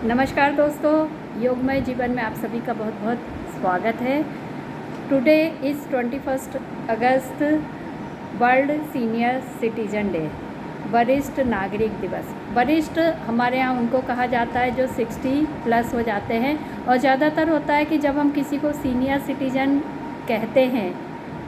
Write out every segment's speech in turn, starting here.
नमस्कार दोस्तों, योगमय जीवन में आप सभी का बहुत बहुत स्वागत है। Today is 21 August, world senior citizen day, वरिष्ठ नागरिक दिवस। वरिष्ठ हमारे यहाँ उनको कहा जाता है जो 60 प्लस हो जाते हैं, और ज़्यादातर होता है कि जब हम किसी को सीनियर सिटीजन कहते हैं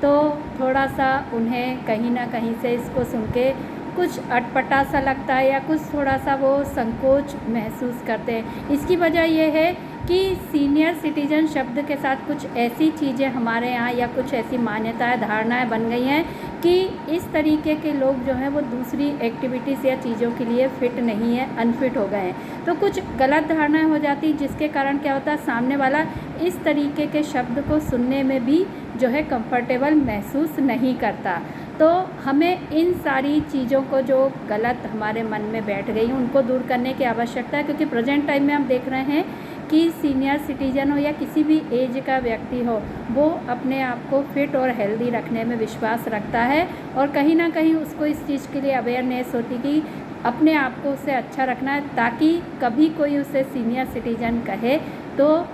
तो थोड़ा सा उन्हें कहीं ना कहीं से इसको सुन के कुछ अटपटा सा लगता है या कुछ थोड़ा सा वो संकोच महसूस करते हैं। इसकी वजह ये है कि सीनियर सिटीजन शब्द के साथ कुछ ऐसी चीज़ें हमारे यहाँ या कुछ ऐसी मान्यताएं, धारणाएं बन गई हैं कि इस तरीके के लोग जो हैं वो दूसरी एक्टिविटीज़ या चीज़ों के लिए फ़िट नहीं है, अनफिट हो गए हैं। तो कुछ गलत धारणाएं हो जाती, जिसके कारण क्या होता है, सामने वाला इस तरीके के शब्द को सुनने में भी जो है कंफर्टेबल महसूस नहीं करता। तो हमें इन सारी चीज़ों को जो गलत हमारे मन में बैठ गई हैं उनको दूर करने की आवश्यकता है, क्योंकि प्रेजेंट टाइम में हम देख रहे हैं कि सीनियर सिटीजन हो या किसी भी एज का व्यक्ति हो, वो अपने आप को फिट और हेल्दी रखने में विश्वास रखता है, और कहीं ना कहीं उसको इस चीज़ के लिए अवेयरनेस होती कि अपने आप को उससे अच्छा रखना है, ताकि कभी कोई उसे सीनियर सिटीजन कहे तो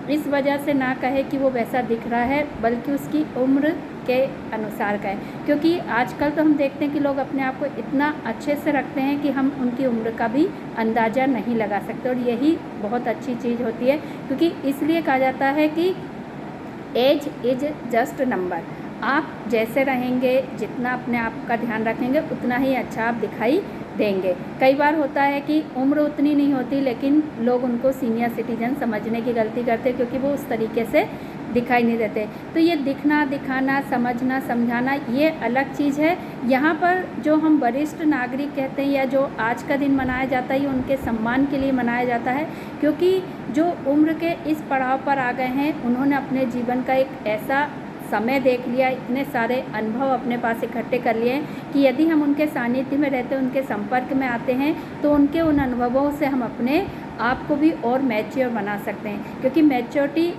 इस वजह से ना कहे कि वो वैसा दिख रहा है, बल्कि उसकी उम्र के अनुसार कहे। क्योंकि आजकल तो हम देखते हैं कि लोग अपने आप को इतना अच्छे से रखते हैं कि हम उनकी उम्र का भी अंदाज़ा नहीं लगा सकते, और यही बहुत अच्छी चीज़ होती है, क्योंकि इसलिए कहा जाता है कि एज इज जस्ट नंबर। आप जैसे रहेंगे, जितना अपने आप का ध्यान रखेंगे, उतना ही अच्छा आप दिखाई देंगे। कई बार होता है कि उम्र उतनी नहीं होती, लेकिन लोग उनको सीनियर सिटीजन समझने की गलती करते हैं, क्योंकि वो उस तरीके से दिखाई नहीं देते। तो ये दिखना, दिखाना, समझना, समझाना, ये अलग चीज़ है। यहाँ पर जो हम वरिष्ठ नागरिक कहते हैं या जो आज का दिन मनाया जाता है, ये उनके सम्मान के लिए मनाया जाता है, क्योंकि जो उम्र के इस पड़ाव पर आ गए हैं, उन्होंने अपने जीवन का एक ऐसा समय देख लिया, इतने सारे अनुभव अपने पास इकट्ठे कर लिए हैं कि यदि हम उनके सानिध्य में रहते हैं, उनके संपर्क में आते हैं, तो उनके उन अनुभवों से हम अपने आप को भी और मैच्योर बना सकते हैं। क्योंकि मैच्योरिटी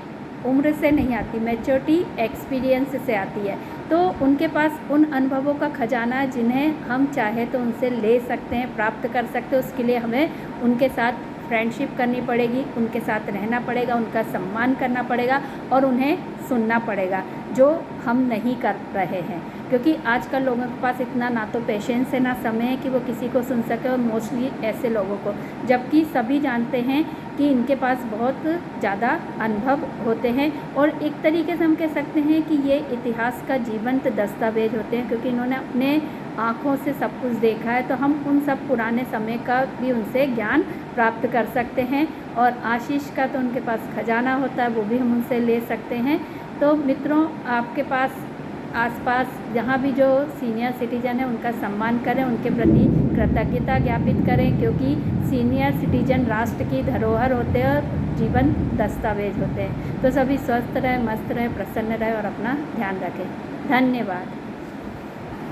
उम्र से नहीं आती, मैच्योरिटी एक्सपीरियंस से आती है। तो उनके पास उन अनुभवों का खजाना है जिन्हें हम चाहे तो उनसे ले सकते हैं, प्राप्त कर सकते हैं। उसके लिए हमें उनके साथ फ्रेंडशिप करनी पड़ेगी, उनके साथ रहना पड़ेगा, उनका सम्मान करना पड़ेगा, और उन्हें सुनना पड़ेगा, जो हम नहीं कर रहे हैं। क्योंकि आजकल लोगों के पास इतना ना तो पेशेंस है, ना समय है कि वो किसी को सुन सके, और मोस्टली ऐसे लोगों को, जबकि सभी जानते हैं कि इनके पास बहुत ज़्यादा अनुभव होते हैं, और एक तरीके से हम कह सकते हैं कि ये इतिहास का जीवंत दस्तावेज होते हैं, क्योंकि इन्होंने अपने आँखों से सब कुछ देखा है। तो हम उन सब पुराने समय का भी उनसे ज्ञान प्राप्त कर सकते हैं, और आशीष का तो उनके पास खजाना होता है, वो भी हम उनसे ले सकते हैं। तो मित्रों, आपके पास आसपास जहाँ भी जो सीनियर सिटीजन है, उनका सम्मान करें, उनके प्रति कृतज्ञता ज्ञापित करें, क्योंकि सीनियर सिटीजन राष्ट्र की धरोहर होते हैं और जीवन दस्तावेज होते हैं। तो सभी स्वस्थ रहें, मस्त रहें, प्रसन्न रहें और अपना ध्यान रखें। धन्यवाद।